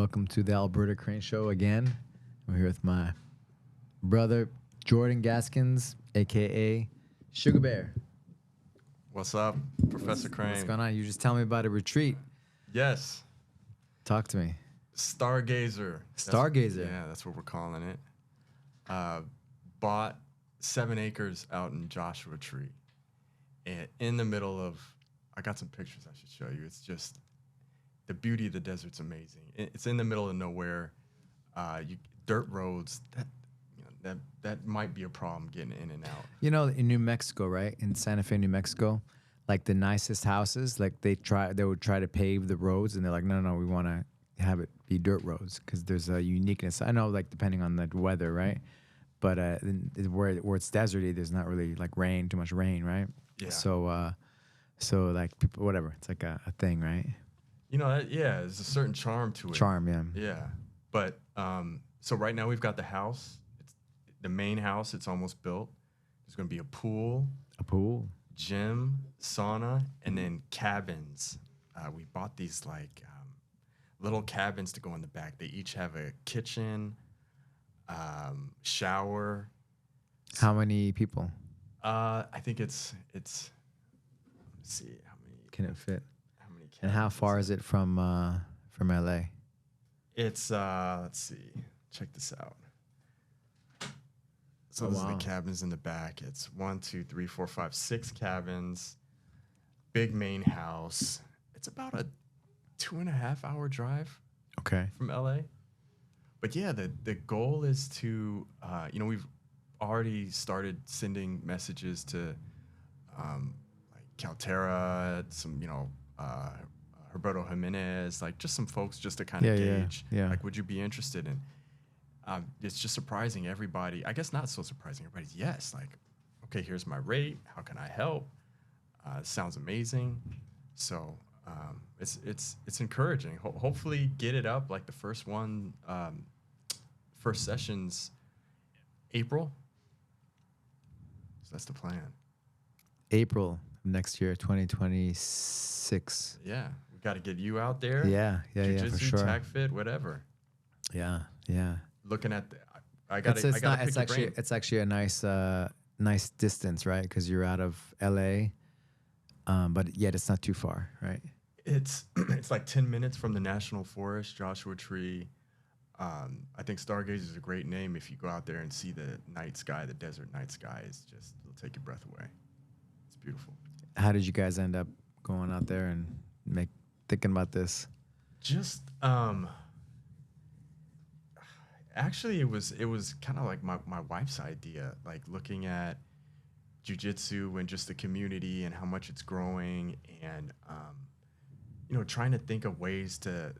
welcome to the Alberto Crane Show again. We're here with my brother, Jordan Gaskins, a.k.a. Sugarbear. What's up, Professor Crane? What's going on? You just tell me about a retreat. Yes. Talk to me. Stargazer. Stargazer? That's what we're calling it. Bought 7 acres out in Joshua Tree. And in the middle of, I got some pictures I should show you. It's just, the beauty of the desert's amazing. It's in the middle of nowhere. Dirt roads, that might be a problem getting in and out. You know, in New Mexico, right? In Santa Fe, New Mexico, like the nicest houses, like they would try to pave the roads, and they're like, no, we want to have it be dirt roads because there's a uniqueness. I know, like depending on the weather, right? But where it's deserty, there's not really like too much rain, right? Yeah. So like people, whatever, it's like a thing, right? You know, there's a certain charm to it. Charm, yeah. Yeah, but so right now we've got the house. It's the main house. It's almost built. There's going to be a pool, gym, sauna, and then cabins. We bought these like little cabins to go in the back. They each have a kitchen, shower. How many people? I think it's. Let's see how many can it fit. How many? And how far is it from LA? It's let's see. Check this out. So this is the cabins in the back. It's 1, 2, 3, 4, 5, 6 cabins. Big main house. It's about a 2.5-hour drive. Okay. From LA. But yeah, the goal is to we've already started sending messages to like Caltera, some Alberto Jimenez, like just some folks just to kind of gauge. Yeah. Like, would you be interested in? It's just surprising everybody. I guess not so surprising. Everybody's yes. Like, okay, here's my rate. How can I help? Sounds amazing. So it's encouraging. Hopefully, get it up like the first one. First session's April. So that's the plan. April next year, 2026. Yeah, we got to get you out there. Yeah, Jiu-Jitsu, for sure. TACFIT, whatever. Yeah. Looking at it's actually a nice distance, right? Because you're out of LA, but yet it's not too far, right? It's like 10 minutes from the National Forest, Joshua Tree. I think Stargazer is a great name. If you go out there and see the night sky, the desert night sky, it'll take your breath away. It's beautiful. How did you guys end up going out there and thinking about this? Just actually, it was kind of like my wife's idea, like looking at jiu-jitsu and just the community and how much it's growing, and trying to think of ways to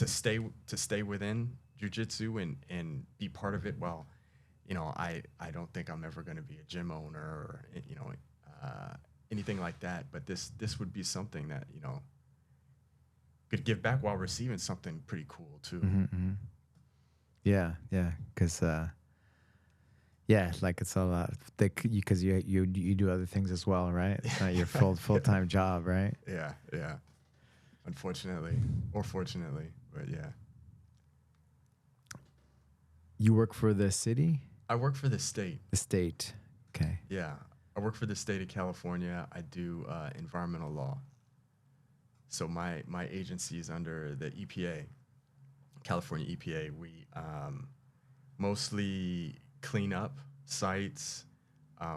stay within jiu-jitsu and be part of it. Well, I don't think I'm ever going to be a gym owner or anything like that, but this would be something that could give back while receiving something pretty cool too. Mm-hmm. Yeah, because like it's a lot because you do other things as well, right? It's not your full-time job, right? Yeah. Unfortunately, or fortunately, but yeah. You work for the city? I work for the state. The state, okay. Yeah, I work for the state of California. I do environmental law. So my agency is under the EPA, California EPA. We mostly clean up sites.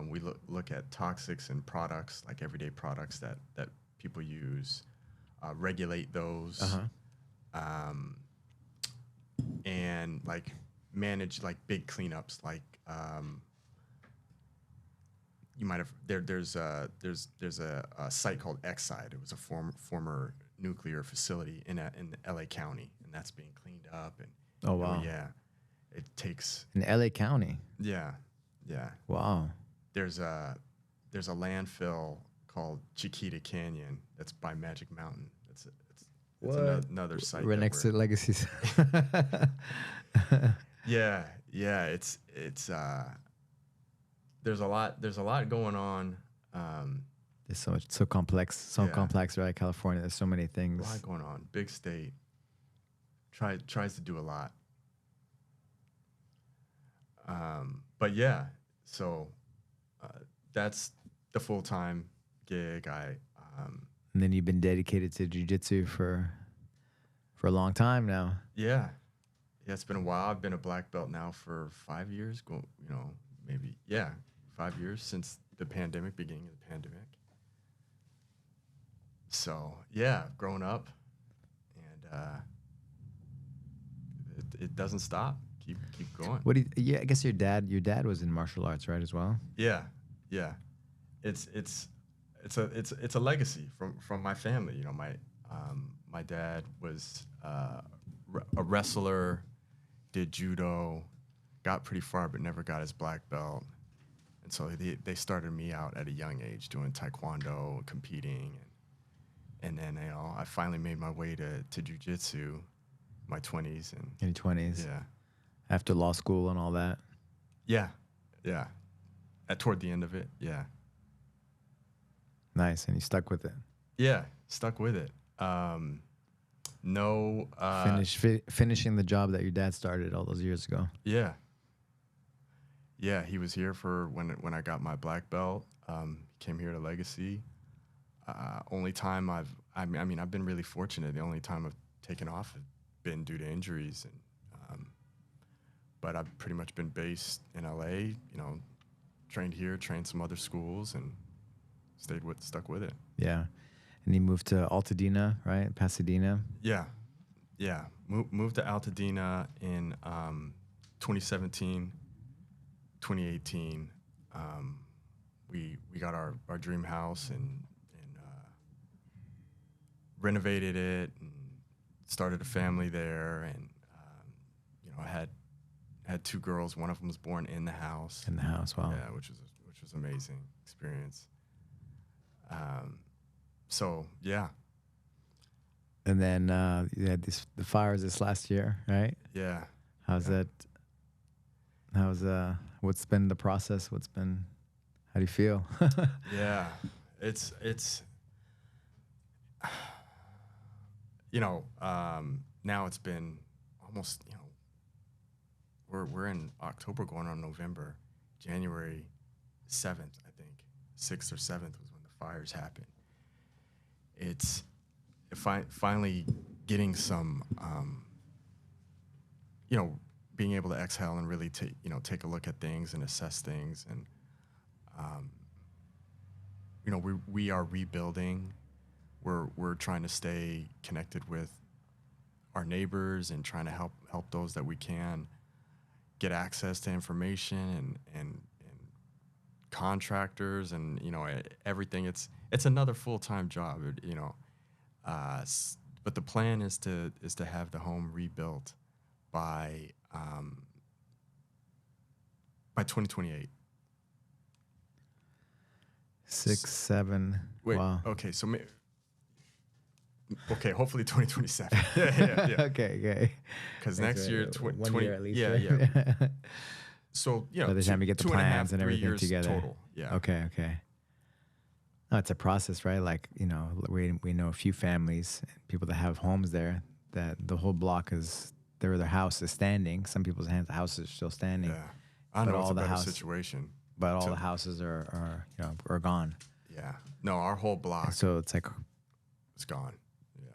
We look at toxics and products, like everyday products that people use, regulate those, and like manage like big cleanups. Like you might have there's a site called Exide. It was a former nuclear facility in LA County, and that's being cleaned up. And oh wow, yeah, it takes in LA County. Yeah. Wow. There's a landfill called Chiquita Canyon that's by Magic Mountain. It's another site. Right next to Legacies. Yeah. It's there's a lot going on. There's so complex, right? California. There's so many things. A lot going on. Big state. tries to do a lot. But yeah, so that's the full-time gig. And then you've been dedicated to jiu-jitsu for a long time now. Yeah, yeah, it's been a while. I've been a black belt now for 5 years. Maybe 5 years since the pandemic, beginning of the pandemic. So yeah, growing up, and it doesn't stop. Keep going. Yeah, I guess your dad was in martial arts, right, as well? Yeah, yeah. It's a legacy from my family. My dad was a wrestler, did judo, got pretty far but never got his black belt, and so they started me out at a young age doing taekwondo, competing, and then I finally made my way to jiu-jitsu, my 20s, and In your 20s. yeah, After law school and all that. yeah, yeah. Toward the end of it, yeah. Nice, and you stuck with it. Yeah, stuck with it. No. Finishing the job that your dad started all those years ago. Yeah. Yeah, he was here for when I got my black belt. Came here to Legacy. Only time I've been really fortunate. The only time I've taken off has been due to injuries, but I've pretty much been based in LA. Trained here, trained some other schools, and stuck with it. Yeah. And he moved to Altadena, right? Pasadena. Yeah, yeah. Moved to Altadena in 2017, 2018. We got our dream house and renovated it and started a family there. And I had two girls. One of them was born in the house. In the house, wow. Yeah, which was amazing experience. So yeah. And then you had the fires this last year, right? Yeah. How's that? What's been the process? How do you feel? Yeah, it's now it's been almost, we're in October going on November. January 7th, I think, 6th or 7th was when the fires happened. It's finally getting some, being able to exhale and really take a look at things and assess things. And, we are rebuilding. We're trying to stay connected with our neighbors and trying to help those that we can get access to information and contractors and everything. It's another full-time job, but the plan is to have the home rebuilt by 2028. 6, 7. Wait, wow. Okay, so hopefully 2027. Yeah. Okay. Because next year, 1 year at least. Yeah, right? yeah. So By the time you get the plans and 3 everything years together. total. Yeah. Okay. No, it's a process, right? Like, we know a few families, people that have homes there, that the whole block their house is standing. Some people's houses are still standing. Yeah. I know But it's all a the better house- situation. But all the houses are gone. Yeah. No, our whole block So it's like, is gone. Yeah.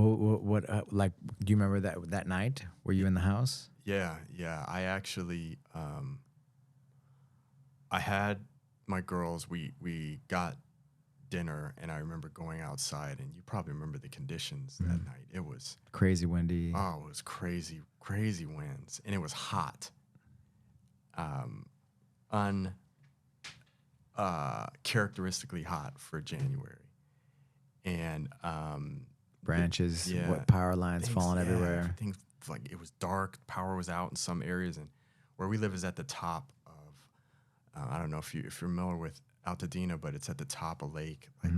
what do you remember that night? Were you in the house? Yeah. I actually, I had my girls. We got dinner, and I remember going outside, and you probably remember the conditions that night. It was Crazy windy. it was crazy winds, and it was hot. Characteristically hot for January, and Branches, yeah, what power lines falling everywhere. Everything, like, it was dark. Power was out in some areas, and where we live is at the top of. I don't know if you're familiar with Altadena, but it's at the top of Lake, like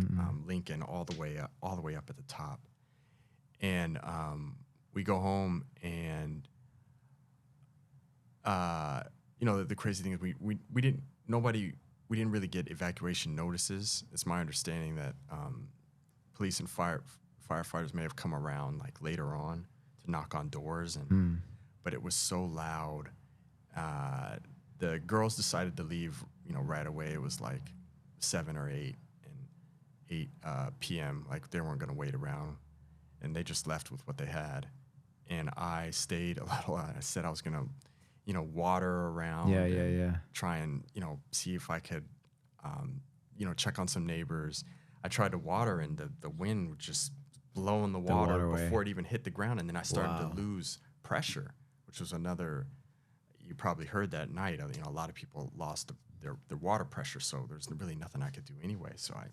Lincoln, all the way up at the top. And we go home, and the crazy thing is we didn't really get evacuation notices. It's my understanding that police and firefighters may have come around like later on to knock on doors, and but it was so loud. The girls decided to leave, right away. It was like 7 or 8 and 8 p.m. Like they weren't going to wait around, and they just left with what they had. And I stayed a little. I said I was going to, water around. Yeah. Try and see if I could, check on some neighbors. I tried to water, and the wind was just blowing the water before it even hit the ground, and then I started to lose pressure, which was another. You probably heard that night. A lot of people lost their water pressure, so there's really nothing I could do anyway. So I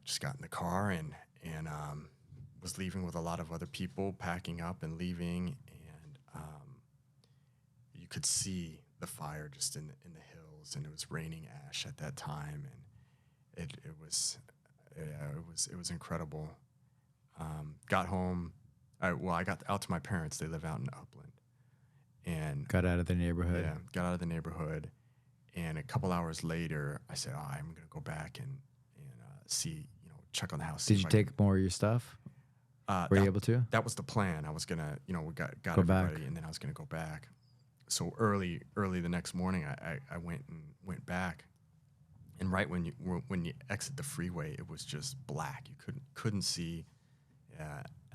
just got in the car and was leaving with a lot of other people, packing up and leaving, and you could see the fire just in the hills, and it was raining ash at that time, and it was incredible. Got home. I got out to my parents. They live out in Upland. And got out of the neighborhood. Yeah, got out of the neighborhood. And a couple hours later, I said, I'm going to go back and see, check on the house. Did you take more of your stuff? Were you able to? That was the plan. I was going to, we got go everybody, back. And then I was going to go back. So early the next morning, I went back. And right when you exit the freeway, it was just black. You couldn't see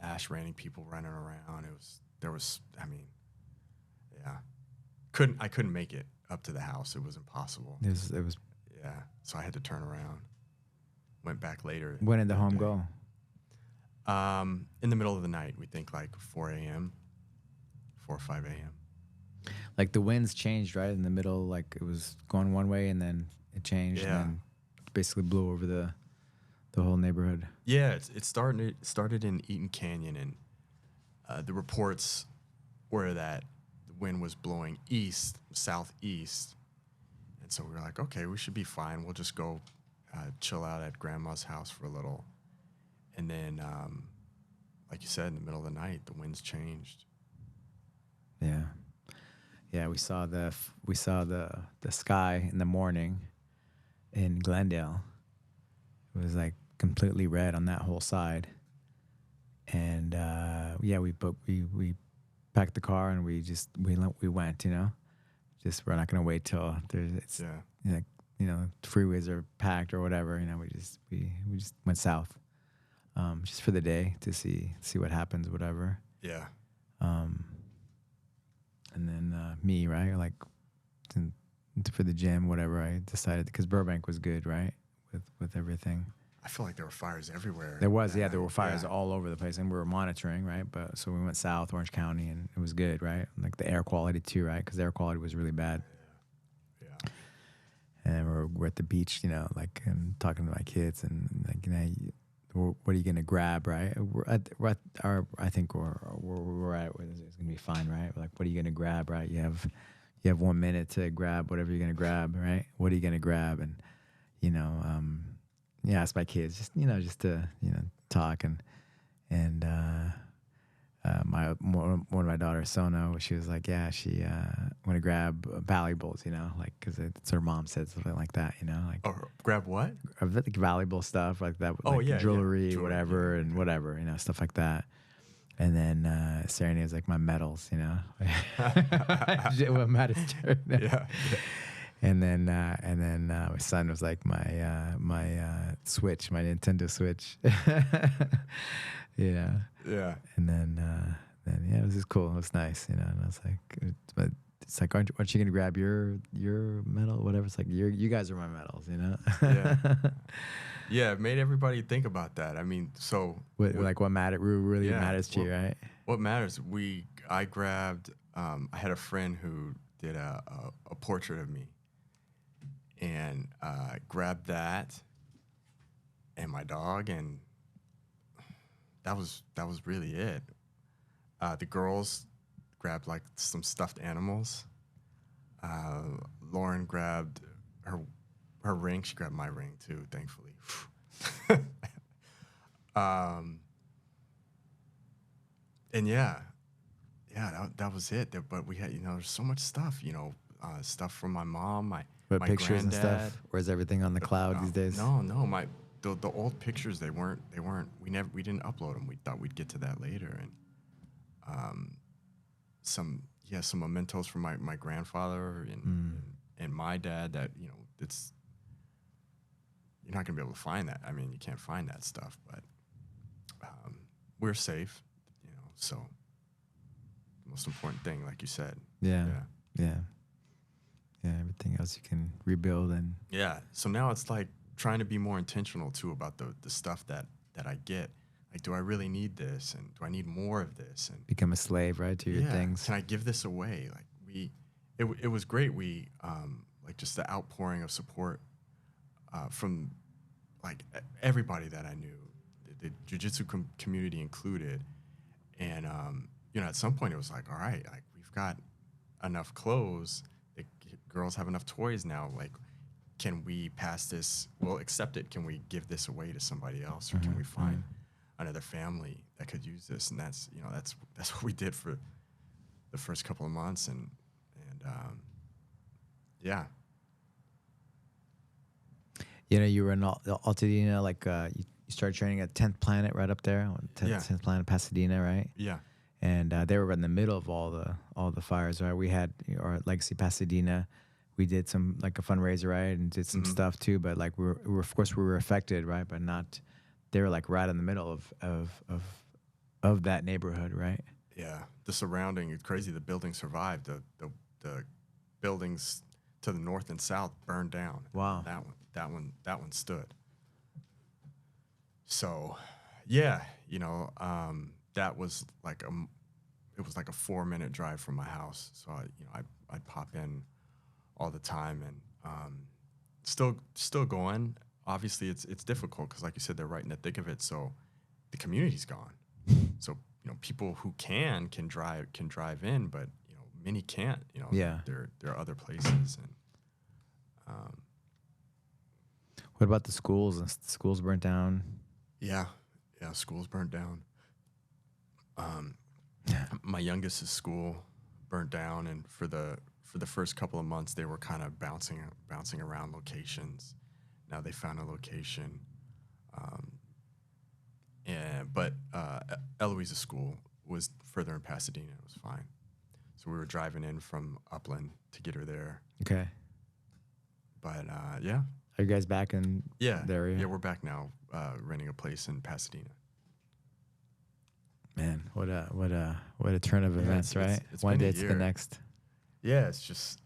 ash raining, people running around. I couldn't make it up to the house. It was impossible. It was. Yeah. So I had to turn around. Went back later. When did the home go? In the middle of the night. We think like 4 a.m., 4 or 5 a.m. Like the winds changed, right? In the middle, like it was going one way and then it changed and then basically blew over the whole neighborhood. Yeah, it started in Eaton Canyon, and the reports were that the wind was blowing southeast, and so we were like, okay, we should be fine. We'll just go chill out at Grandma's house for a little, and then, like you said, in the middle of the night, the winds changed. Yeah, we saw the sky in the morning in Glendale. It was like completely red on that whole side, and we packed the car and we went. Just we're not gonna wait till there's freeways are packed or whatever. We just went south, just for the day to see what happens, whatever. Yeah. And then me, right, like for the gym, whatever. I decided because Burbank was good, right, with everything. I feel like there were fires everywhere. There were fires all over the place, and we were monitoring, right? But so we went south, Orange County, and it was good, right? Like the air quality too, right? Because the air quality was really bad. Yeah. And then we're at the beach, and talking to my kids, and what are you gonna grab, right? I think we're at where it's gonna be fine, right? Like, what are you gonna grab, right? You have 1 minute to grab whatever you're gonna grab, right? What are you gonna grab? And ask my kids just to talk and one of my daughters, Sono, she was like, she want to grab valuables, because it's her mom said something like that, Grab what? Like valuable stuff like that, jewelry, whatever, and whatever, stuff like that. And then Serena was like, my medals, what matters to her. Yeah. And then my son was like my Switch, my Nintendo Switch. Yeah. And then it was just cool. It was nice, And I was like, but it's like, aren't you gonna grab your medal, whatever? It's like you guys are my medals, Yeah. Yeah, it made everybody think about that. I mean, so what really matters to you, right? What matters? I grabbed. I had a friend who did a portrait of me, and grabbed that, and my dog, and that was really it. The girls grabbed like some stuffed animals. Lauren grabbed her ring. She grabbed my ring too, thankfully. And that was it. But we had, there's so much stuff, stuff from my mom, my pictures granddad. And stuff. Or is everything on the cloud these days? No, the old pictures, we didn't upload them. We thought we'd get to that later. And some mementos from my grandfather and my dad that, you know, it's, you're not gonna be able to find that. I mean, you can't find that stuff, but we're safe, you know. So the most important thing, like you said. Yeah. Everything else you can rebuild. And yeah. So now it's like trying to be more intentional too about the stuff that I get. Like, do I really need this? And do I need more of this? And become a slave, right, to your things. Can I give this away? Like it was great. We like just the outpouring of support from like everybody that I knew, the jiu-jitsu community included. And you know, at some point it was like, all right, like we've got enough clothes. The girls have enough toys now. Like, can we pass this? We'll accept it. Can we give this away to somebody else, or can we find another family that could use this? And that's, you know, that's what we did for the first couple of months. And yeah. You know, you were in Altadena, like you started training at 10th Planet right up there, 10th Planet, Pasadena, right? Yeah. And they were in the middle of all the fires, right? We had our Legacy Pasadena. We did some, like, a fundraiser, right, and did some stuff too. But like we were of course we were affected, right? But not. They were like right in the middle of that neighborhood, right? Yeah. The surrounding, it's crazy. The building survived. The buildings to the north and south burned down. Wow. That one stood. So, yeah, you know, that was like it was like a 4-minute drive from my house. So I'd pop in all the time, and still going. Obviously, it's difficult because, like you said, they're right in the thick of it. So the community's gone. So, you know, people who can drive in, but, you know, many can't. You know, there are other places. And what about the schools? The schools burnt down. Yeah, schools burnt down. My youngest's school burnt down, and for the first couple of months, they were kind of bouncing around locations. Now they found a location, but Eloise's school was further in Pasadena. It was fine, so we were driving in from Upland to get her there. Okay, but yeah. Are you guys back in the area? Yeah, we're back now, renting a place in Pasadena. Man, what a turn of events, right? It's one been day a to the year. next. Yeah, it's just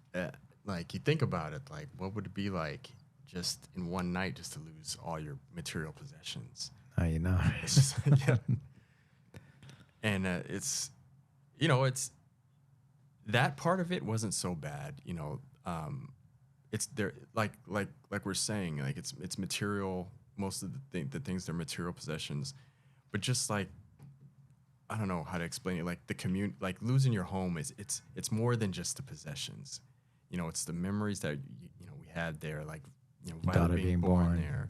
like you think about it, like what would it be like just in one night just to lose all your material possessions? Oh, you know. It's just, yeah. And it's, you know, it's that part of it wasn't so bad, you know. It's there, like we're saying, like it's material. Most of the things, they're material possessions, but just like, I don't know how to explain it. Like like losing your home it's more than just the possessions. You know, it's the memories that you know we had there. Like, you know, Violet being born there,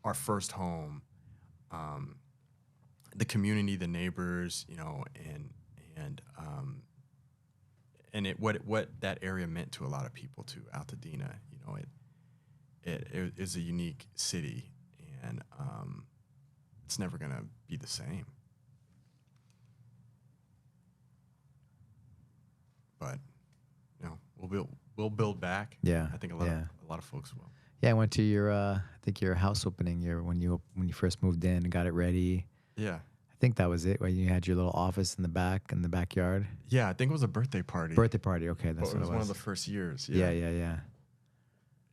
our first home, the community, the neighbors, you know, and what that area meant to a lot of people too. Altadena, you know, it is a unique city, and it's never gonna be the same. But, you know, we'll build back. Yeah, I think a lot of folks will. Yeah, I went to your I think your house opening when you first moved in and got it ready. Yeah. I think that was it. Where you had your little office in the backyard. Yeah, I think it was a birthday party. Birthday party. Okay, that's what it was. One of the first years. Yeah.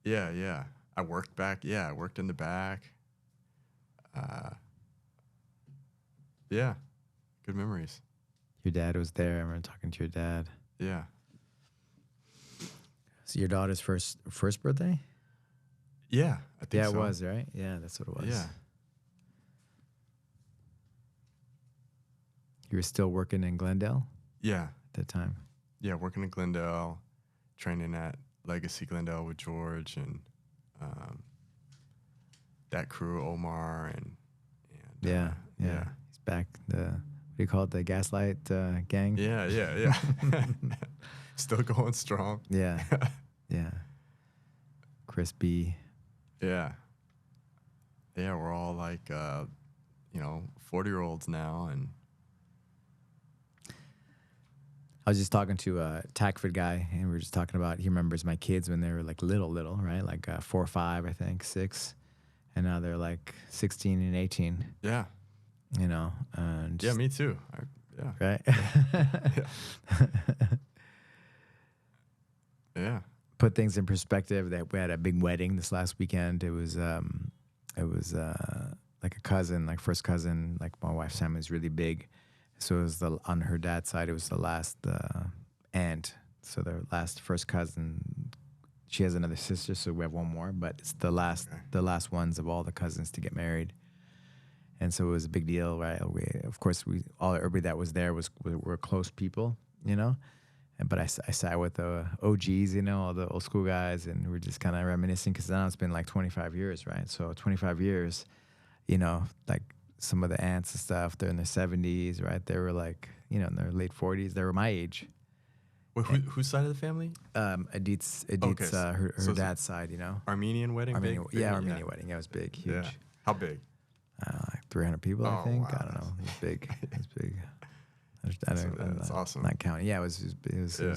Yeah. I worked back. Yeah, I worked in the back. Yeah, good memories. Your dad was there. I remember talking to your dad. Yeah. So your daughter's first birthday? Yeah, I think so. Yeah, it was, right? Yeah, that's what it was. Yeah. You were still working in Glendale? Yeah. At that time? Yeah, working in Glendale, training at Legacy Glendale with George and that crew, Omar, and yeah. He's back. What do you call it? The Gaslight gang? Yeah. Still going strong. Yeah. Chris B. Yeah. Yeah, we're all like, 40-year-olds now, and I was just talking to a TACFIT guy, and we were just talking about, he remembers my kids when they were like little, right? Like 4 or 5, I think, 6. And now they're like 16 and 18, yeah, and yeah, just, me too. Yeah, right? yeah, Put things in perspective, that we had a big wedding this last weekend. It was like a cousin, like first cousin, like my wife's family is really big. So it was on her dad's side, it was the last aunt. So the first cousin, she has another sister, so we have one more, but it's the last ones of all the cousins to get married. And so it was a big deal, right? Of course, everybody that was there were close people, But I sat with the OGs, all the old school guys, and we're just kind of reminiscing, because now it's been like 25 years, right? So 25 years, like some of the aunts and stuff, they're in their 70s, right? They were like, in their late 40s. They were my age. Wait, whose side of the family? Edith's Okay, her so dad's side, Armenian wedding. Armenian, big, Armenian wedding. Yeah, it was big, huge. Yeah. How big? Like 300 people, I Oh, think. wow, I don't know. It was big. It was big. That's awesome. Not counting. Yeah, it was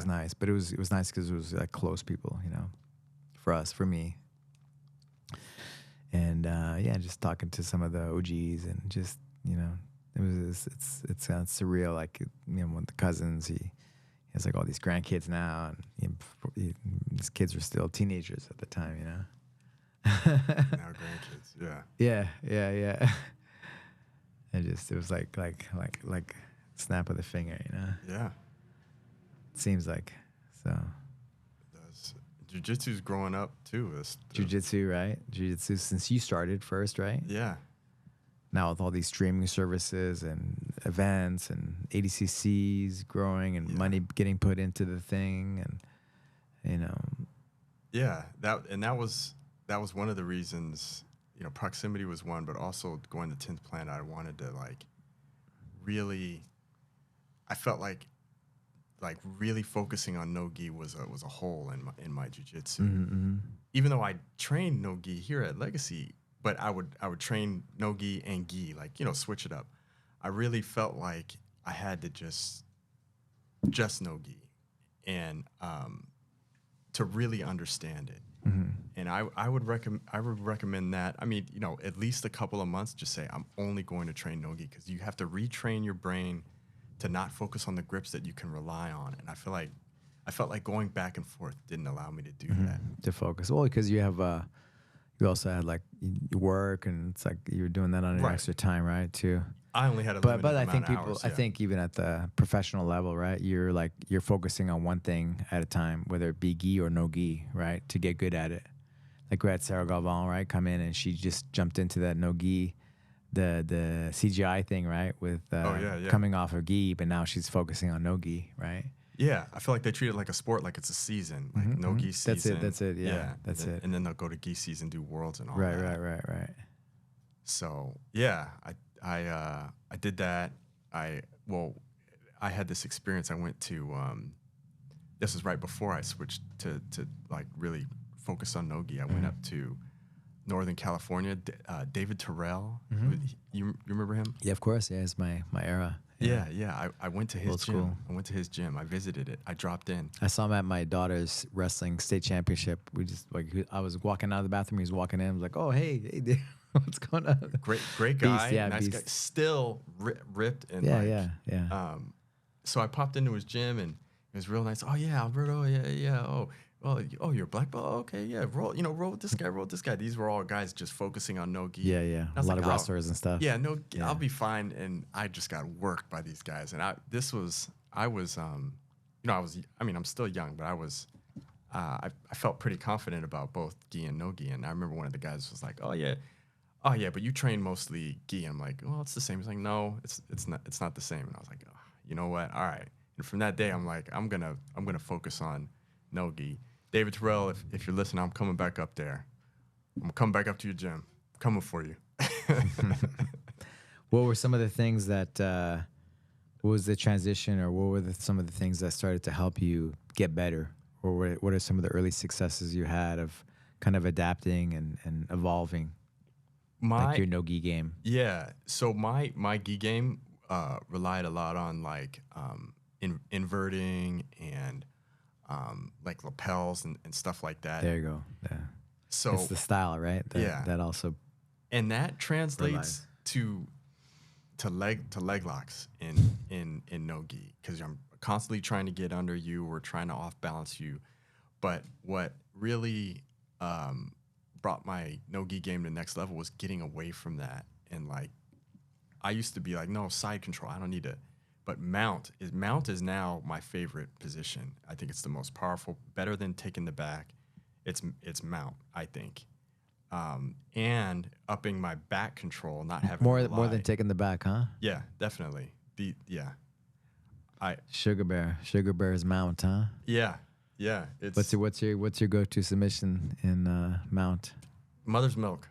nice, but it was nice because it was like close people, for me. And just talking to some of the OGs, and just it's surreal. Like one of the cousins, he has like all these grandkids now, and his kids were still teenagers at the time, Now grandkids, yeah. Yeah. It was like snap of the finger, Yeah. It seems like so. It does. Jiu-Jitsu's growing up too. Jiu-Jitsu, right? Jiu-Jitsu since you started first, right? Yeah. Now with all these streaming services and events and ADCCs growing and money getting put into the thing, and Yeah, that was one of the reasons. Proximity was one, but also going to 10th Planet, I wanted to really. I felt like really focusing on no-gi was a hole in my jiu-jitsu. Mm-hmm. Even though I trained no-gi here at Legacy, but I would train no-gi and gi, switch it up. I really felt like I had to just no-gi, and to really understand it. Mm-hmm. And I would recommend that. I mean, at least a couple of months, just say I'm only going to train no-gi, because you have to retrain your brain to not focus on the grips that you can rely on. And I felt like going back and forth didn't allow me to do that. To focus. Well, because you have you also had like work, and it's like you were doing that on your extra time, right? Too. I only had a but limited I think amount of hours, I think even at the professional level, right? You're focusing on one thing at a time, whether it be gi or no gi, right? To get good at it. Like we had Sarah Galvan, right? Come in, and she just jumped into that no gi, the CGI thing, right? With coming off of gi, but now she's focusing on no gi, right? Yeah, I feel like they treat it like a sport, like it's a season, like no gi season. That's it. Yeah, that's it. And then they'll go to gi season, do worlds and all that. Right. So yeah, I did that. I had this experience. I went to this was right before I switched to like really focus on no gi. I went up to Northern California. David Terrell, you remember him? Yeah, of course. Yeah, it's my era. Yeah. I went to his gym. Cool. I went to his gym. I visited it. I dropped in. I saw him at my daughter's wrestling state championship. I was walking out of the bathroom. He was walking in. I was like, oh, hey, dude, what's going on? Great guy. Beast, yeah, nice beast. guy. Still ripped and yeah. So I popped into his gym, and it was real nice. Oh yeah, Alberto. Yeah. Oh, you're a black belt. Okay, yeah. Roll with this guy. These were all guys just focusing on no gi. Yeah. A lot of wrestlers and stuff. Yeah, I'll be fine. And I just got worked by these guys. And I'm still young, but I felt pretty confident about both gi and no gi. And I remember one of the guys was like, oh yeah, but you train mostly gi. I'm like, well, it's the same. He's like, no, it's not the same. And I was like, oh, you know what? All right. And from that day, I'm like, I'm gonna focus on no gi. David Terrell, if you're listening, I'm coming back up there. I'm coming back up to your gym. I'm coming for you. What were some of the things that, what was the transition, or what were some of the things that started to help you get better? Or what are some of the early successes you had of kind of adapting and evolving? Like your no-gi game. Yeah. So my gi game relied a lot on like inverting and like lapels and stuff like that. There you go. Yeah. So It's the style, right? yeah, That also and that translates to leg locks in no gi, because I'm constantly trying to get under you or trying to off balance you. But what really brought my no gi game to the next level was getting away from that. And like, I used to be like, no, side control, I don't need to. But mount is now my favorite position. I think it's the most powerful, better than taking the back. It's mount, I think. And upping my back control, not having more to rely. than taking the back, huh? Yeah, definitely. Sugarbear's mount, huh? Yeah. It's What's your go-to submission in mount? mother's milk.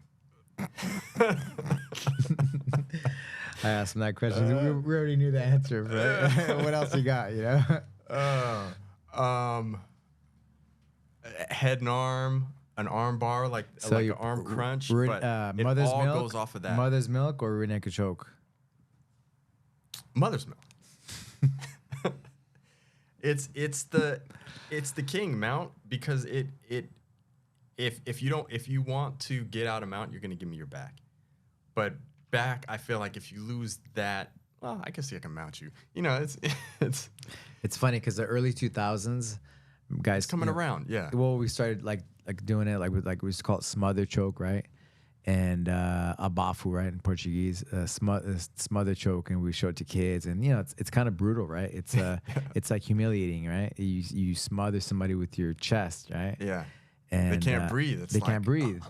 I asked him that question. We already knew the answer, right? What else you got? You know? Head and arm, an arm bar, like an arm crunch. But it mother's all milk goes off of that. Mother's milk or rear naked choke? Mother's milk. It's the king mount, because if you want to get out of mount, you're gonna give me your back. But back, I feel like if you lose that, well, I can see I can mount you. You know, It's funny because the early 2000s guys coming around. Yeah. Well, we started like doing it we used to call it smother choke, right? And abafu, right, in Portuguese, smother choke, and we show it to kids, and you know it's kind of brutal, right? It's it's like humiliating, right? You smother somebody with your chest, right? Yeah. And they can't breathe. It's they like, can't breathe.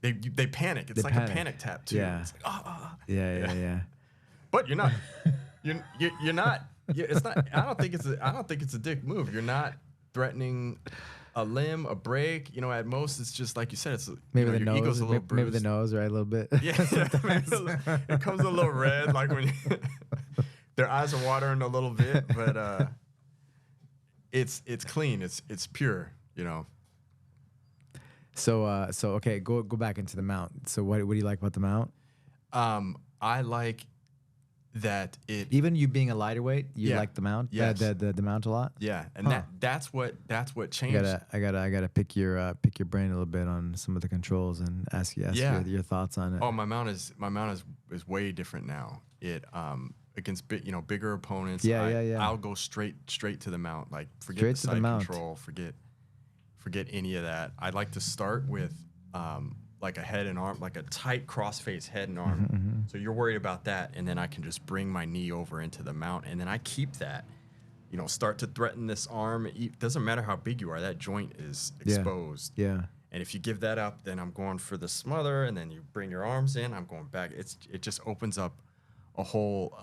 They panic. It's like a panic tap too. Yeah. It's like, Yeah. But you're not. You're not. It's not. I don't think it's a dick move. You're not threatening a limb, a break. You know, at most it's just like you said. It's Maybe your the nose, ego's a little bruised. maybe the nose, right, a little bit. Yeah. It comes a little red, like when their eyes are watering a little bit, but it's clean. It's pure. You know. So okay, go back into the mount. So what do you like about the mount? I like that even you being a lighter weight, you like the mount. Yes. The mount a lot. Yeah, and that's what changed. I gotta pick your brain a little bit on some of the controls and ask your thoughts on it. Oh, my mount is way different now. It against bigger opponents. Yeah. I'll go straight to the mount. Like forget the side control. Forget any of that. I like to start with like a head and arm, like a tight cross-face head and arm. So you're worried about that, and then I can just bring my knee over into the mount, and then I keep that. You know, start to threaten this arm. It doesn't matter how big you are, that joint is exposed. Yeah. And if you give that up, then I'm going for the smother, and then you bring your arms in, I'm going back. It just opens up a whole.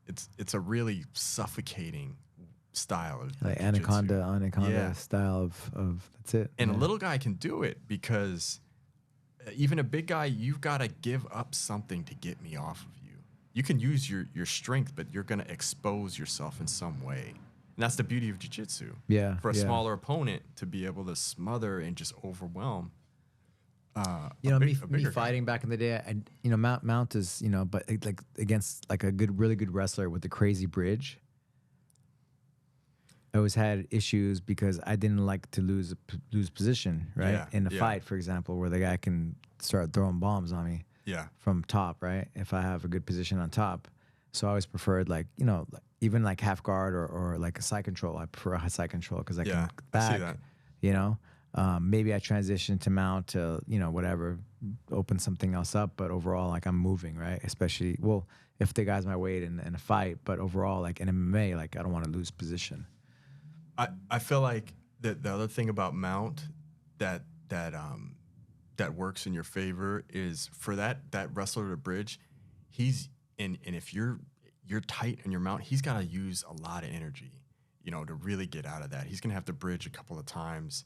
It's a really suffocating style of like jiu-jitsu. anaconda style of that's it. And a little guy can do it, because even a big guy, you've got to give up something to get me off of you. You can use your strength, but you're going to expose yourself in some way. And that's the beauty of jiu-jitsu. Yeah. For a smaller opponent to be able to smother and just overwhelm. Me fighting back in the day, and mount is but like against like a really good wrestler with a crazy bridge. I always had issues because I didn't like to lose position, right? In a fight, for example, where the guy can start throwing bombs on me from top, right? If I have a good position on top. So I always preferred even like half guard or like a side control. I prefer a side control because I can back, I see that. maybe I transition to mount to, whatever, open something else up. But overall, like I'm moving, right? Especially, if the guy's my weight in a fight, but overall, like in MMA, like I don't want to lose position. I feel like the other thing about mount that works in your favor is for that wrestler to bridge, and if you're tight in your mount, he's got to use a lot of energy, to really get out of that. He's gonna have to bridge a couple of times,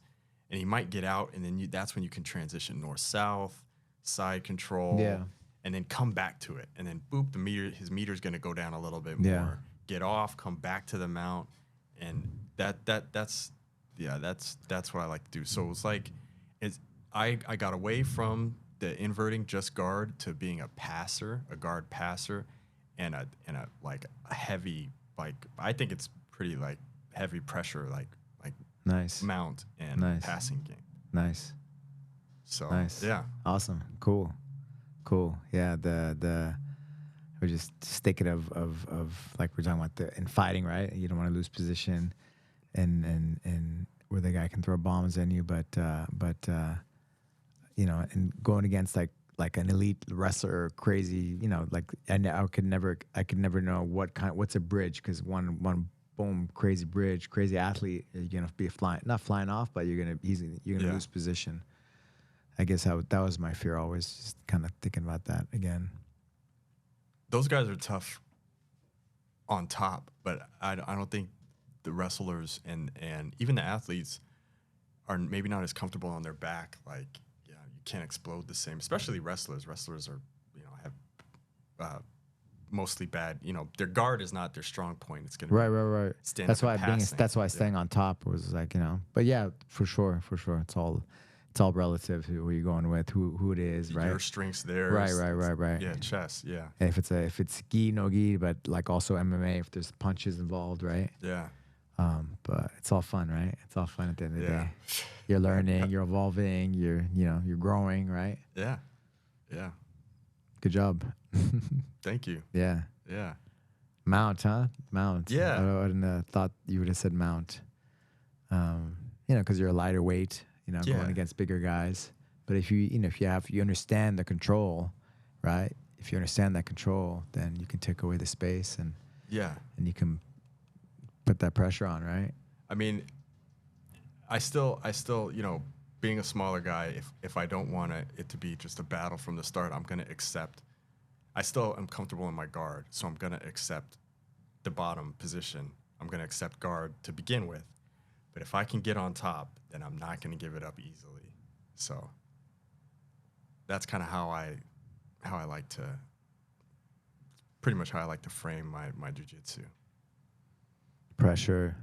and he might get out, and then that's when you can transition north-south, side control, and then come back to it, and then boop, his meter's gonna go down a little bit more. Get off, come back to the mount, and that's what I like to do. So it's like I got away from the inverting just guard to being a passer, a guard passer, and a like a heavy, like I think it's pretty like heavy pressure, like Nice. mount and Nice. passing game. Nice. So Nice. yeah, Awesome. Cool. Yeah. We're just thinking of like we're talking about in fighting, right? You don't want to lose position, and where the guy can throw bombs in you, but you know, and going against like an elite wrestler, crazy, you know, like I could never know what's a bridge, because one boom, crazy bridge, crazy athlete, you're gonna be not flying off, but you're gonna Yeah. lose position. I guess that was my fear always, just kind of thinking about that again. those guys are tough on top, but I don't think the wrestlers and even the athletes are maybe not as comfortable on their back. Like, yeah, you can't explode the same, especially wrestlers. Wrestlers are, you know, have mostly bad, you know, their guard is not their strong point. It's going to Right. stand That's up why and passing. that's why staying on top was like, you know. But yeah, for sure. It's all relative to who you're going with, who it is, right? Your strengths there. Right. Yeah, chess. Yeah. And if it's gi, no gi, but like also MMA, if there's punches involved, right? Yeah. But it's all fun, right? It's all fun at the end of the Yeah. day. You're learning, you're evolving, you're growing, right? Yeah. Yeah. Good job. Thank you. Yeah. Yeah. Mount, huh? Mount. Yeah. I wouldn't have thought you would have said mount. You know, because you're a lighter weight, you know, Yeah. going against bigger guys. But if you understand the control, right? If you understand that control, then you can take away the space and Yeah. you can put that pressure on, right? I mean, I still, you know, being a smaller guy, if I don't want it to be just a battle from the start, I'm going to accept. I still am comfortable in my guard, so I'm going to accept the bottom position. I'm going to accept guard to begin with. But if I can get on top, then I'm not going to give it up easily. So that's kind of how I like to, pretty much how I like to frame my jiu-jitsu. Pressure,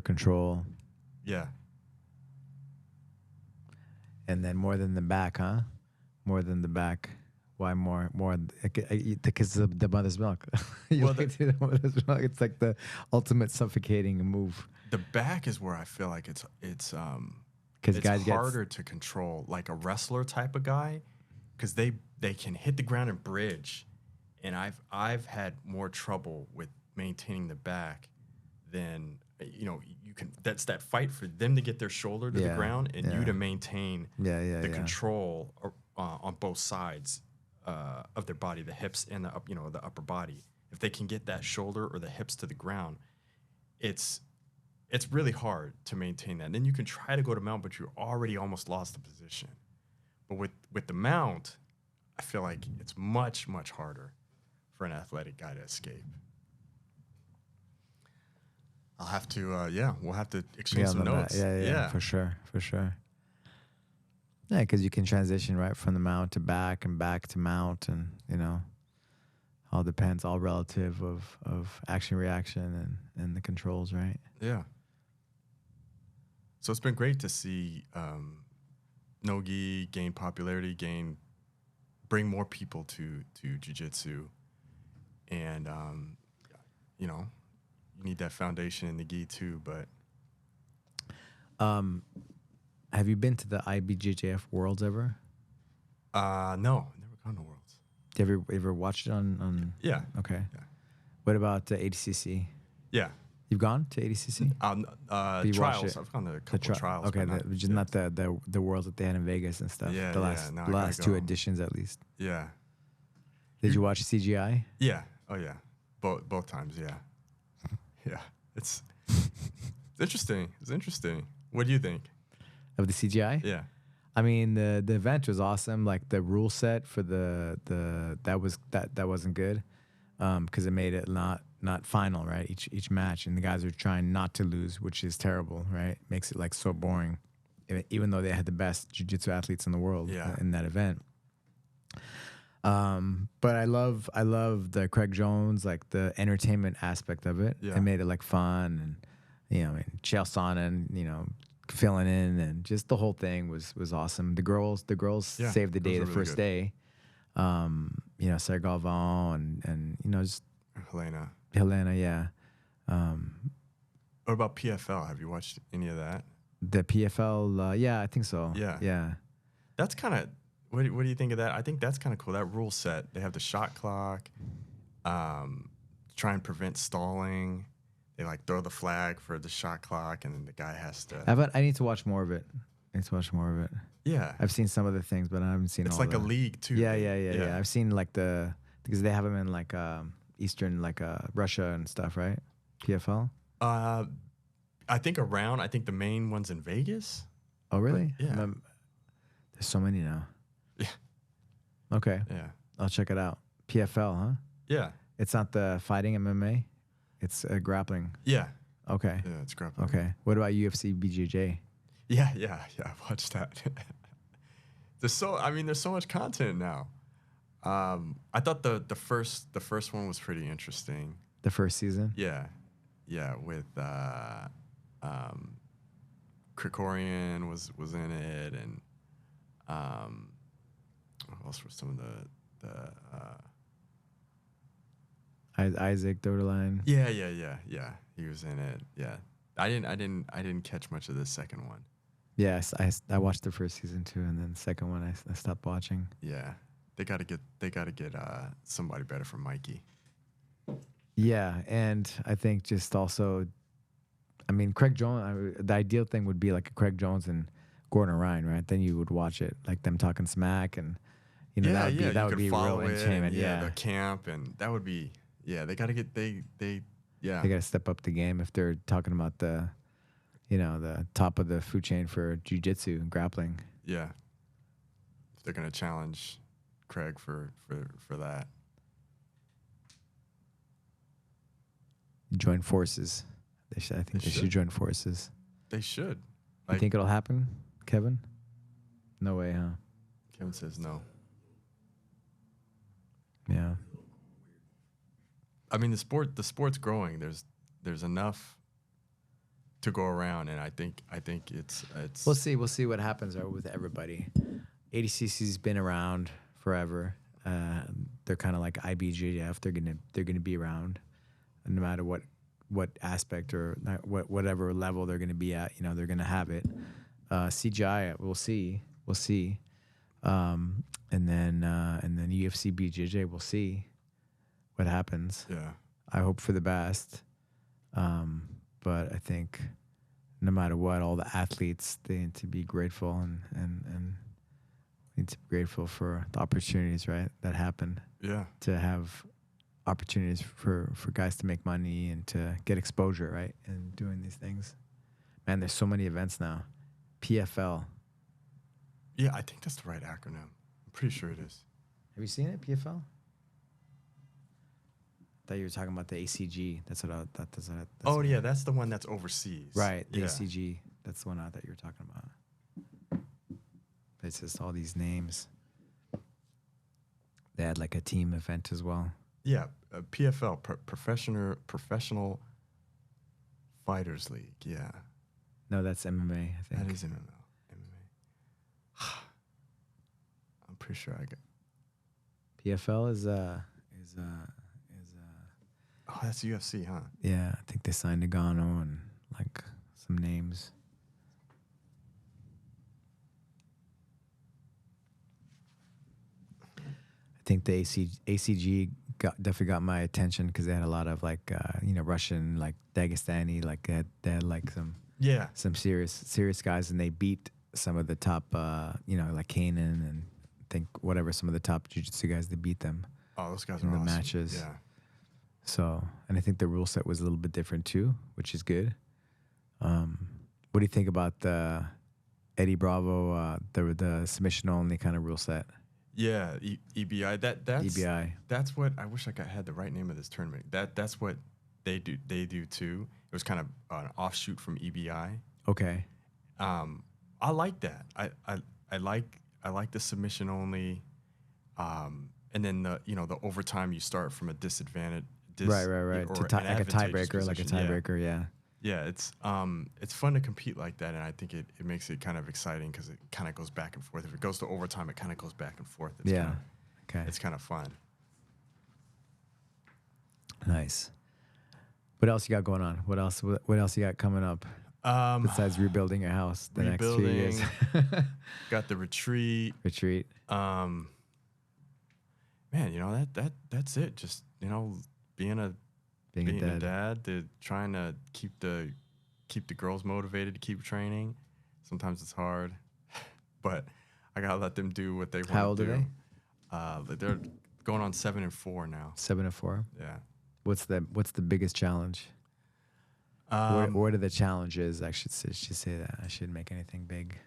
control, Yeah. and then more than the back, huh? More than the back. Why more? Because of the mother's milk. You Well, like to do the mother's milk. It's like the ultimate suffocating move. The back is where I feel like it's Because guys harder to control, like a wrestler type of guy, because they can hit the ground and bridge, and I've had more trouble with maintaining the back than, you know, you can. That's that fight for them to get their shoulder to the ground and you to maintain the control on both sides of their body, the hips and the upper body. If they can get that shoulder or the hips to the ground, it's really hard to maintain that. And then you can try to go to mount, but you already almost lost the position. But with the mount, I feel like it's much, much harder for an athletic guy to escape. I'll have to, we'll have to exchange some notes. Yeah, for sure. Yeah, because you can transition right from the mount to back and back to mount, and you know, all depends, all relative of action reaction and the controls, right? Yeah. So it's been great to see no-gi gain popularity, bring more people to jiu-jitsu, and you know, you need that foundation in the gi too. But have you been to the IBJJF Worlds ever? no, never gone to Worlds. Have you ever watched it on? Yeah. Okay. Yeah. What about ADCC? Yeah. You've gone to ADCC? Trials. I've gone to a couple of trials. Okay, but which is not the Worlds that they had in Vegas and stuff. Yeah, the last no, the last gotta two go. editions at least. Yeah. Did you watch CGI? Yeah. Oh yeah. Both times. Yeah. Yeah. It's interesting. It's interesting. What do you think? Of the CGI? Yeah. I mean, the event was awesome. Like the rule set for that wasn't good, because it made it not final, right? Each match, and the guys are trying not to lose, which is terrible, right? Makes it like so boring, even though they had the best jiu-jitsu athletes in the world in that event. But I love the Craig Jones, like the entertainment aspect of it. Yeah. It made it like fun, and you know, Chael Sonnen, you know, filling in, and just the whole thing was awesome. The girls Yeah, saved the day those the are really first good. day. You know, Sarah Galvin and you know, just Helena. Helena, yeah. What about PFL? Have you watched any of that? The PFL, yeah, I think so. Yeah. Yeah. That's kind of, what do you think of that? I think that's kind of cool. That rule set, they have the shot clock, try and prevent stalling. They like throw the flag for the shot clock, and then the guy has to. I need to watch more of it. I need to watch more of it. Yeah. I've seen some of the things, but I haven't seen It's all like a the. league too. Yeah, yeah. I've seen like because they have them in like Eastern, like Russia and stuff, right? PFL. I think the main one's in Vegas. Oh, really? Yeah. There's so many now. Yeah. Okay. Yeah. I'll check it out. PFL, huh? Yeah. It's not the fighting MMA. It's grappling. Yeah. Okay. Yeah, it's grappling. Okay. What about UFC BJJ? Yeah. I watched that. There's so much content now. I thought the first one was pretty interesting. The first season? Yeah, with Krikorian was in it, and what else were some of the Isaac Doderline. yeah, he was in it. Yeah, I didn't catch much of the second one. Yes, I watched the first season too, and then the second one I stopped watching. Yeah, they gotta get somebody better for Mikey. Yeah, and I think just also, I mean, Craig Jones. The ideal thing would be like a Craig Jones and Gordon Ryan, right? Then you would watch it, like them talking smack, and you know that would be real entertainment. Yeah, the camp, and that would be They gotta get they They got to step up the game if they're talking about the top of the food chain for jiu-jitsu and grappling. Yeah, if they're gonna challenge Craig for that. Join forces. I think they should join forces. They should. You think it'll happen, Kevin? No way, huh? Kevin says no. Yeah. I mean, the sport's growing. There's enough to go around, and I think it's. We'll see what happens with everybody. ADCC's been around forever. They're kind of like IBJJF. They're gonna be around, no matter what aspect or whatever level they're gonna be at. You know, they're gonna have it. CGI, we'll see. And then UFC BJJ, we'll see what happens. Yeah. I hope for the best. But I think no matter what, all the athletes, they need to be grateful and need to be grateful for the opportunities, right, that happen. Yeah. To have opportunities for guys to make money and to get exposure, right, and doing these things. Man, there's so many events now. PFL. Yeah, I think that's the right acronym. I'm pretty sure it is. Have you seen it, PFL? I thought you were talking about the ACG. That's Yeah, that's the one that's overseas. Right, the Yeah. ACG. That's the one I thought you were talking about. It's just all these names. They had like a team event as well. Yeah, PFL, Professional Fighters League. Yeah. No, that's MMA, I think. That is MMA. I'm pretty sure I got. PFL is Oh, that's UFC, huh? yeah, I think they signed Nagano and like some names. I think the ACG definitely got my attention because they had a lot of like Russian, like Dagestani, like they had like some serious guys, and they beat some of the top like Kanan and I think whatever, some of the top jiu-jitsu guys. They beat them. Oh, those guys in are the awesome. matches. Yeah. So, and I think the rule set was a little bit different too, which is good. What do you think about the Eddie Bravo, the submission only kind of rule set? Yeah, EBI. That's EBI. That's what I wish I had the right name of this tournament. That's what they do. They do too. It was kind of an offshoot from EBI. Okay. I like that. I like the submission only. And then the overtime, you start from a disadvantage. Right. Like a tiebreaker, yeah. Yeah, it's fun to compete like that, and I think it makes it kind of exciting because it kind of goes back and forth. If it goes to overtime, it kind of goes back and forth. It's Yeah. kinda, Okay. it's kind of fun. Nice. What else you got going on? What else? What else you got coming up besides rebuilding your house the next few years? Got the retreat. Retreat. Man, you know that's it. Just being a dad, trying to keep the girls motivated to keep training. Sometimes it's hard, but I gotta let them do what they want to do. How old are they? They're going on 7 and 4 now. 7 and 4. Yeah. What's the biggest challenge? What are the challenges? I should say that. I shouldn't make anything big.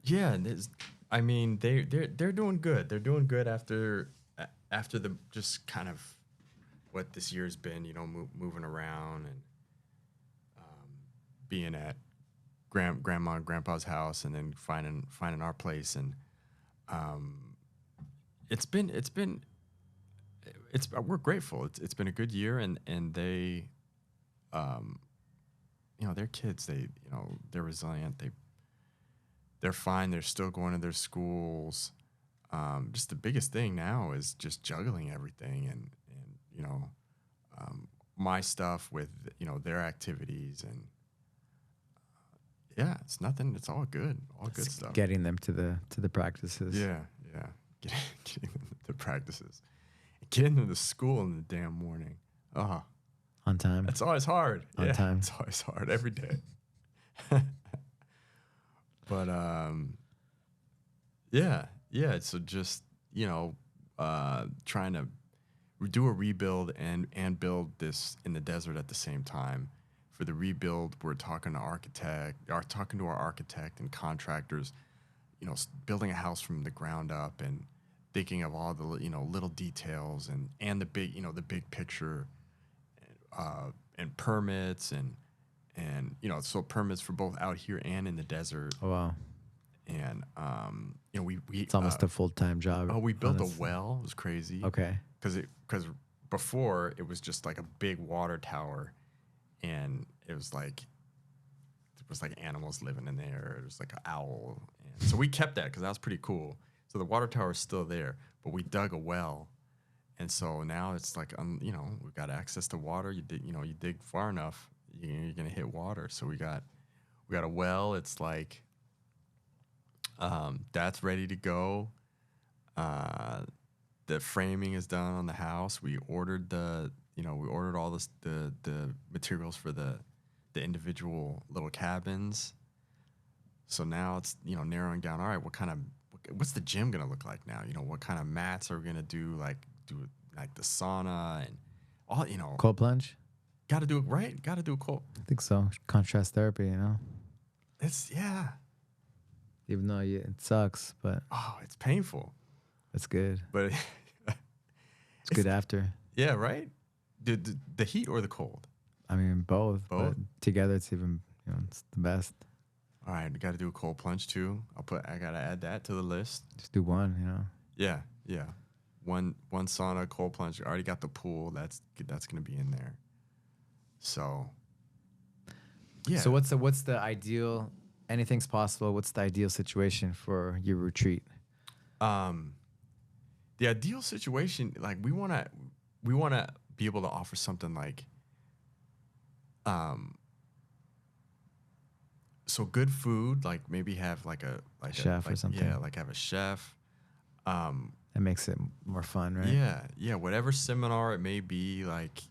Yeah, I mean they're doing good. They're doing good after the just kind of what this year's been. Moving around and being at grandma and grandpa's house, and then finding our place, and we're grateful. It's been a good year, and they, they're kids. They're resilient. They're fine. They're still going to their schools. Just the biggest thing now is just juggling everything, and my stuff with their activities, and yeah, it's nothing. It's all good. All good stuff. Getting them to the practices. Yeah. Getting them to the practices. Getting them to school in the damn morning. Oh. On time. It's always hard. On time. It's always hard every day. But yeah. So just trying to do a rebuild and build this in the desert at the same time. For the rebuild, we're talking to our architect and contractors. Building a house from the ground up and thinking of all the little details and the big picture, and permits and so permits for both out here and in the desert. Oh wow. And we it's almost a full-time job. Oh, we built a well. It was crazy. Okay. Because before it was just like a big water tower, and it was like animals living in there. It was like an owl, and so we kept that because that was pretty cool. So the water tower is still there, but we dug a well, and so now it's like we've got access to water. You dig far enough, you're gonna hit water. So we got a well. It's like that's ready to go. The framing is done on the house. We ordered all the materials for the individual little cabins. So now it's narrowing down. All right, what's the gym gonna look like now? What kind of mats are we gonna do? Do the sauna and all. Cold plunge. Got to do it right. Got to do cold. I think so. Contrast therapy. It's Even though it sucks, but it's painful. It's good. But it's good after. Yeah, right? The heat or the cold? I mean, both. Both? But together, it's even, it's the best. All right, we got to do a cold plunge too. I got to add that to the list. Just do one, Yeah. One sauna, cold plunge. I already got the pool. That's going to be in there. So, yeah. So what's the ideal, anything's possible, what's the ideal situation for your retreat? The ideal situation, like we want to be able to offer something like so good food, like maybe have like a chef or something. Yeah, like have a chef. That makes it more fun, right? Yeah. Whatever seminar it may be, like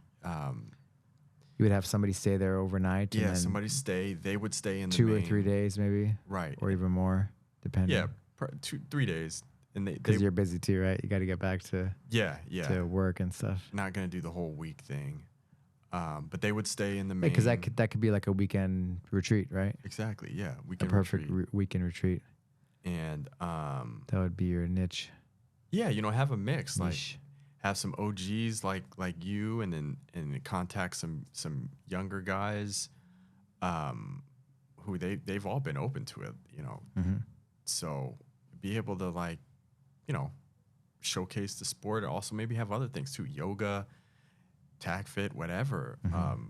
you would have somebody stay there overnight. Yeah, somebody stay. They would stay in the 2 or 3 days, maybe. Right. Or even more, depending. Yeah, 2-3 days. And because you're busy too, right? You got to get back to to work and stuff. Not gonna do the whole week thing, but they would stay in the main. Because that could be like a weekend retreat, right? Exactly. Yeah, weekend a perfect weekend retreat. And that would be your niche. Yeah, have a mix. Like have some OGs like you, and then contact some younger guys, who they've all been open to it, Mm-hmm. So be able to showcase the sport. Also maybe have other things too, yoga, TACFIT, whatever. Mm-hmm.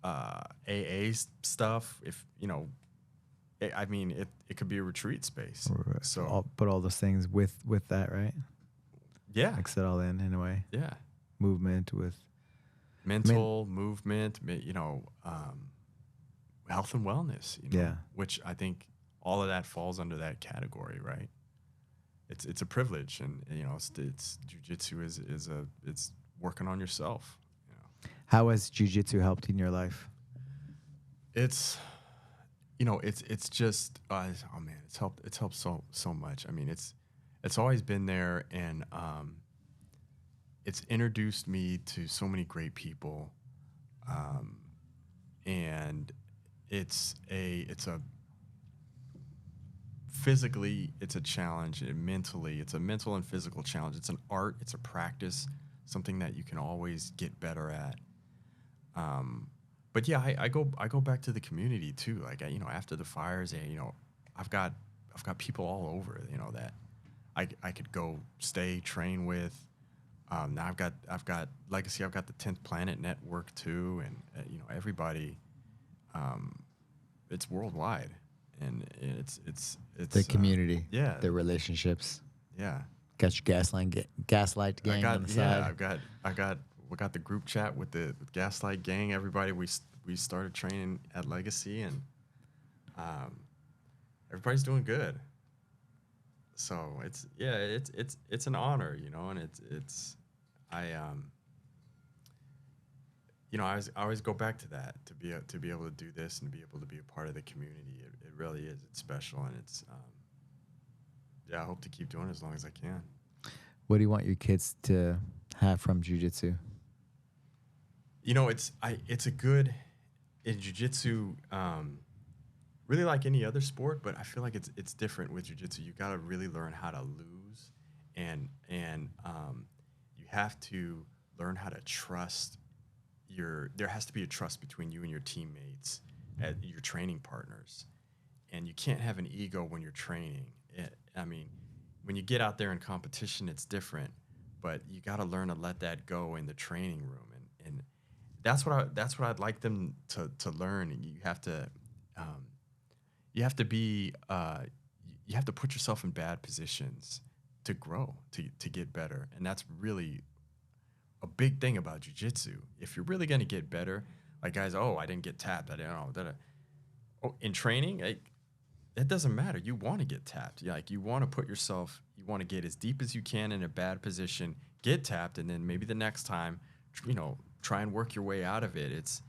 AA stuff. If you know, I mean, it could be a retreat space. Right. So I'll put all those things with that, right? yeah, Mix it all in a way. yeah, Movement with mental movement. You know, health and wellness. You know, Yeah. which I think all of that falls under that category, right? It's a privilege, and you know, it's jiu-jitsu it's working on yourself. You know, How has jiu-jitsu helped in your life? it's you know, it's just oh man, it's helped so much. I mean, it's always been there, and it's introduced me to so many great people, and it's a physically it's a challenge, and mentally it's a mental and physical challenge. It's an art, it's a practice, something that you can always get better at. But yeah, I go back to the community too. Like you know, after the fires, you know, I've got people all over. You know that I could go stay train with. Now I've got Legacy. I've got the 10th Planet Network too, and you know everybody. It's worldwide, and it's The community. yeah, The relationships. yeah. Got your gaslight gang on the side. We got the group chat with the Gaslight Gang. Everybody, we started training at Legacy, and everybody's doing good. So it's an honor, you know, and I you know, I always go back to that, to be able to do this and be able to be a part of the community. It really is. It's special, and it's yeah. I hope to keep doing it as long as I can. What do you want your kids to have from jiu-jitsu? You know, it's a good in jiu-jitsu, really like any other sport, but I feel like it's different with jiu-jitsu. You got to really learn how to lose, and you have to learn how to trust there has to be a trust between you and your teammates, your training partners, and you can't have an ego when you're training. I mean, when you get out there in competition, it's different, but you got to learn to let that go in the training room, and that's what I'd like them to learn. You have to be you have to put yourself in bad positions to grow, to get better, and that's really a big thing about jiu-jitsu. If you're really going to get better, like guys, I didn't get tapped. I didn't know. In training, it doesn't matter. You want to get tapped. Like you want to put yourself, you want to get as deep as you can in a bad position, get tapped, and then maybe the next time, you know, try and work your way out of it.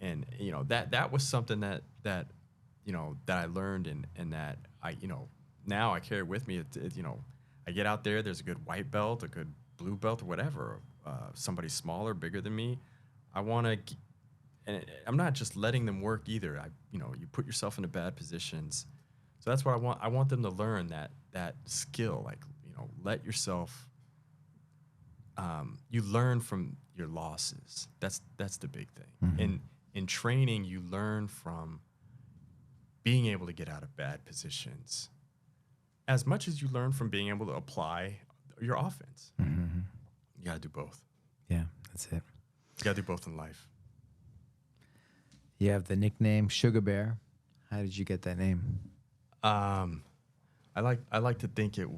And you know, that was something that you know, that I learned, and that I, you know, now I carry with me. You know, I get out there, there's a good white belt, a good blue belt, or whatever. Somebody smaller, bigger than me, I want to, and I'm not just letting them work either. You know, you put yourself into bad positions, so that's what I want. I want them to learn that skill. Like, you know, let yourself. You learn from your losses. That's the big thing. Mm-hmm. In training, you learn from being able to get out of bad positions, as much as you learn from being able to apply your offense. Mm-hmm. You got to do both. Yeah, that's it. You got to do both in life. You have the nickname Sugarbear. How did you get that name? I like to think it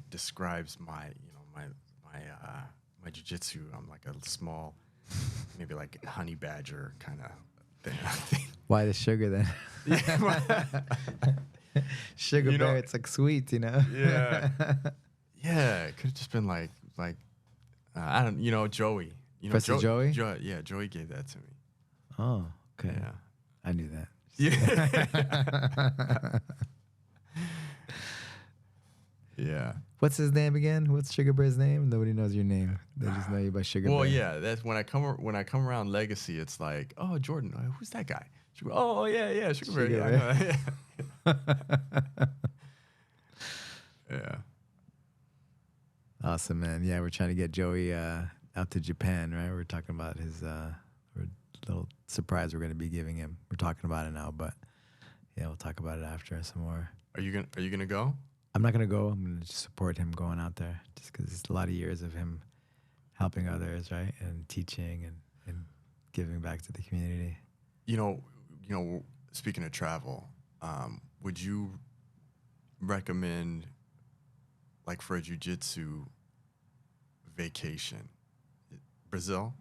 describes my, you know, my jiu-jitsu. I'm like a small, maybe like a honey badger kind of thing. Why the sugar then? Sugar You know, bear, it's like sweet, you know? Yeah. Yeah, it could have just been like I don't, you know, Joey. You know, Professor Joey? Yeah, Joey gave that to me. Oh, okay. Yeah. I knew that. Yeah. Yeah. What's his name again? What's Sugar Bear's name? Nobody knows your name. They just know you by Sugar Bear. Well, yeah, that's when I come around Legacy, it's like, oh, Jordan, who's that guy? Oh, yeah, Sugar Bear. Sugar Yeah, yeah. Awesome, man. Yeah, we're trying to get Joey out to Japan, right? We're talking about his little surprise we're going to be giving him. We're talking about it now, but yeah, we'll talk about it after some more. Are you gonna go? I'm not going to go. I'm going to support him going out there just because it's a lot of years of him helping others, right? And teaching and giving back to the community. You know, speaking of travel, would you recommend, like, for a jiu-jitsu vacation, Brazil?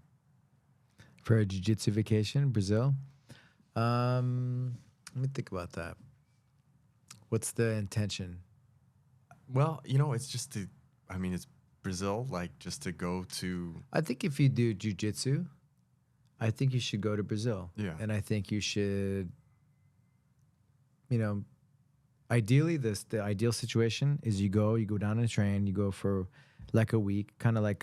For a jiu-jitsu vacation, Brazil? Let me think about that. What's the intention? Well, you know, it's just to, I mean, it's Brazil, like, just to go to, I think if you do jiu-jitsu, I think you should go to Brazil. yeah. And I think you should, you know, ideally, the ideal situation is you go down on a train, you go for like a week, kind of like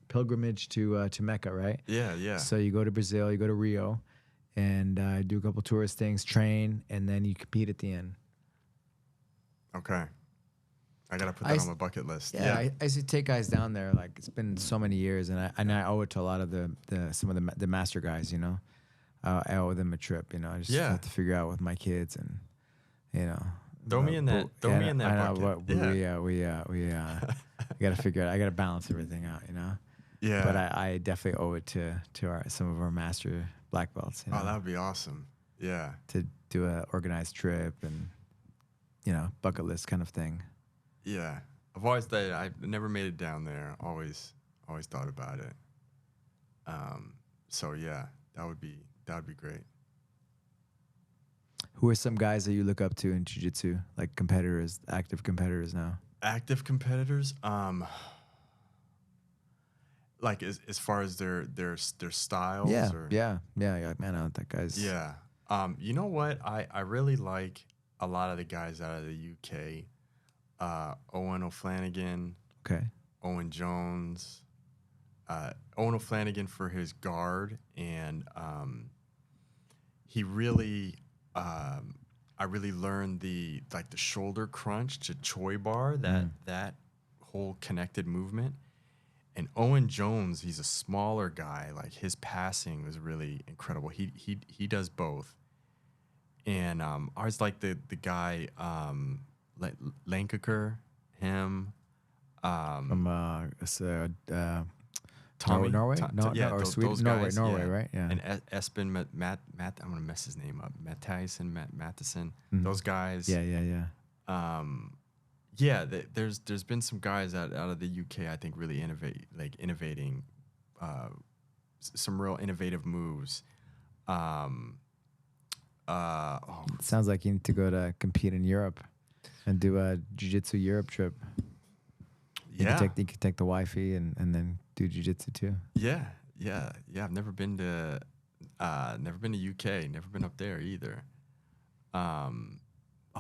pilgrimage to Mecca, right? Yeah, yeah. So you go to Brazil, you go to Rio, and do a couple tourist things, train, and then you compete at the end. Okay. I gotta put that on my bucket list. Yeah, I used to take guys down there. Like, it's been so many years, and I owe it to a lot of some of the master guys. You know, I owe them a trip. You know, I just have to figure out with my kids, and you know, throw me in that bucket. We got to figure out. I got to balance everything out. You know. Yeah. But I definitely owe it to some of our master black belts. You know, Oh, that would be awesome. Yeah. to do a organized trip and, you know, bucket list kind of thing. Yeah. I've always thought, I've never made it down there. Always thought about it. So yeah, that would be great. Who are some guys that you look up to in jiu-jitsu, like competitors, active competitors now? Active competitors, like as far as their styles. Yeah, or, yeah. Man, I don't think guys. Yeah. You know what? I really like a lot of the guys out of the UK. Owen O'Flanagan. Okay. Owen Jones. Owen O'Flanagan for his guard, and he really, I really learned the shoulder crunch to Choi bar, that whole connected movement. And Owen Jones, he's a smaller guy. Like, his passing was really incredible. He does both. And I always like the guy, like Lankaker, him. From Tommy, Norway? Or those Sweden? guys, Norway, right? Yeah. And Espen Matt, I'm gonna mess his name up. Matthijsen, Matheson, Mhm. those guys. Yeah. There's been some guys out of the UK, I think, really innovating, some real innovative moves. It sounds like you need to go to compete in Europe and do a jiu-jitsu Europe trip. You could take the wifey and then do jiu-jitsu too. Yeah. I've never been to UK, never been up there either.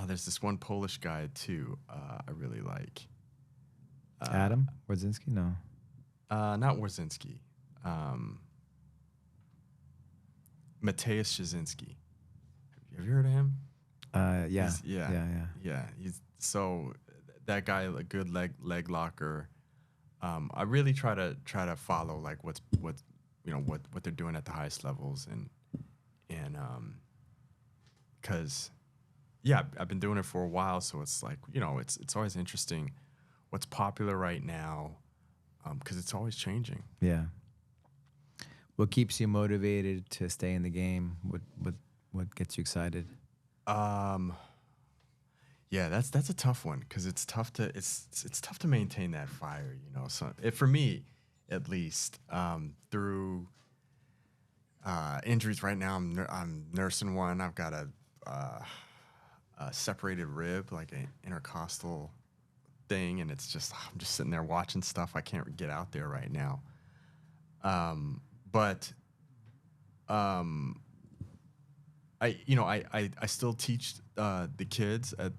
There's this one Polish guy too. I really like. Adam Wardzinski? No. Not Wardzinski. Mateusz Szczecinski. Have you heard of him? Yeah. He's that guy, a good leg locker. I really try to follow like what they're doing at the highest levels, and because I've been doing it for a while, so it's like, you know, it's always interesting what's popular right now, because it's always changing. Yeah. What keeps you motivated to stay in the game? What gets you excited? Yeah, that's a tough one, because it's tough to maintain that fire, you know. So for me, at least, through injuries right now, I'm nursing one. I've got a separated rib, like an intercostal thing, and it's just, I'm just sitting there watching stuff. I can't get out there right now. But I still teach the kids at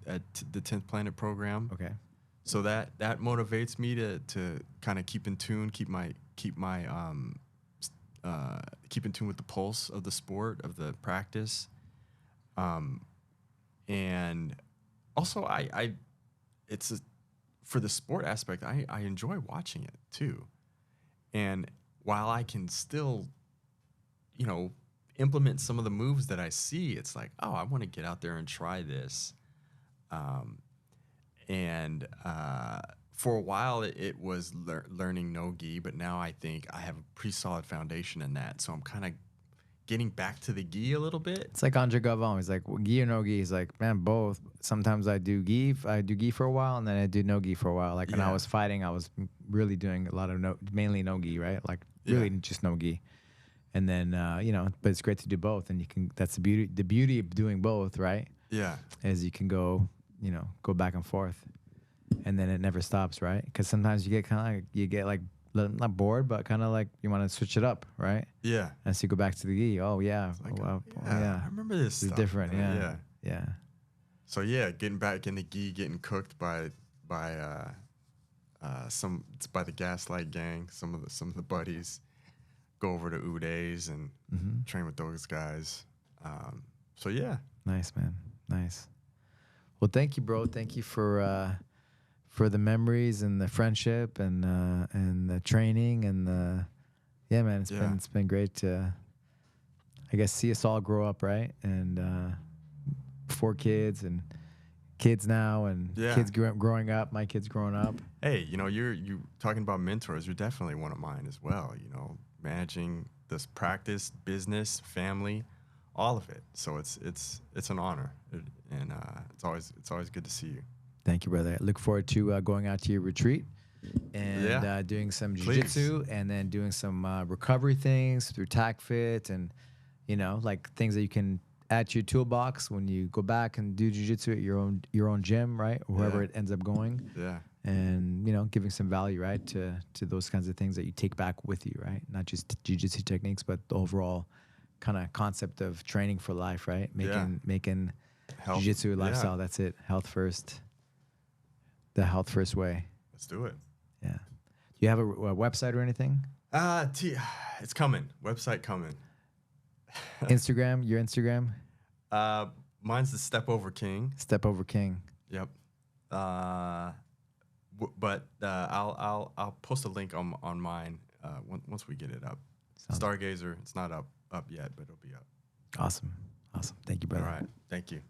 the 10th Planet program. Okay. So that motivates me to kind of keep in tune with the pulse of the sport, of the practice. And also for the sport aspect, I enjoy watching it too. And while I can still, you know, implement some of the moves that I see, it's like, oh, I want to get out there and try this. for a while it was learning no gi, but now I think I have a pretty solid foundation in that. So I'm kind of getting back to the gi a little bit. It's like Andre Gavon. He's like, well, gi or no gi? He's like, man, both. Sometimes I do gi. I do gi for a while, and then I do no gi for a while. Like when I was fighting, I was really doing a lot of mainly no gi, right? Like really just no gi. And then you know, but it's great to do both, and you can. That's the beauty. The beauty of doing both, right? Yeah. Is you can go, you know, go back and forth, and then it never stops, right? Because sometimes you get kind of like not bored, but kind of like you want to switch it up, right? Yeah. And so you go back to the gi. Oh yeah, Like, yeah. I remember this. It's Stuff, different, man. yeah. So yeah, getting back in the gi, getting cooked by some it's by the Gaslight Gang. Some of the buddies go over to Udays and train with those guys. So yeah, Nice, man. Nice. Well, thank you, bro. Thank you for the memories and the friendship and the training and the man. It's been great to, I guess, see us all grow up, right? And 4 kids and kids now and kids growing up. My kids growing up. Hey, you know, you talking about mentors. You're definitely one of mine as well. You know, managing this practice, business, family, all of it. So it's an honor, and it's always good to see you. Thank you, brother. I look forward to going out to your retreat and doing some jiu-jitsu and then doing some recovery things through TACFIT and, you know, like things that you can add to your toolbox when you go back and do jiu-jitsu at your own gym, right? Or wherever it ends up going. Yeah. And, you know, giving some value, right, to those kinds of things that you take back with you, right? Not just jiu-jitsu techniques, but the overall kind of concept of training for life, right? Making Health. jiu-jitsu a lifestyle. That's it. Health first. The health first way. Let's do it. Yeah. Do you have a website or anything? It's coming. Website coming. Instagram, your Instagram? Mine's the Step Over King. Step Over King. Yep. But I'll post a link on mine once we get it up. Stargazer, it's not up yet, but it'll be up. Awesome. Thank you, brother. All right. Thank you.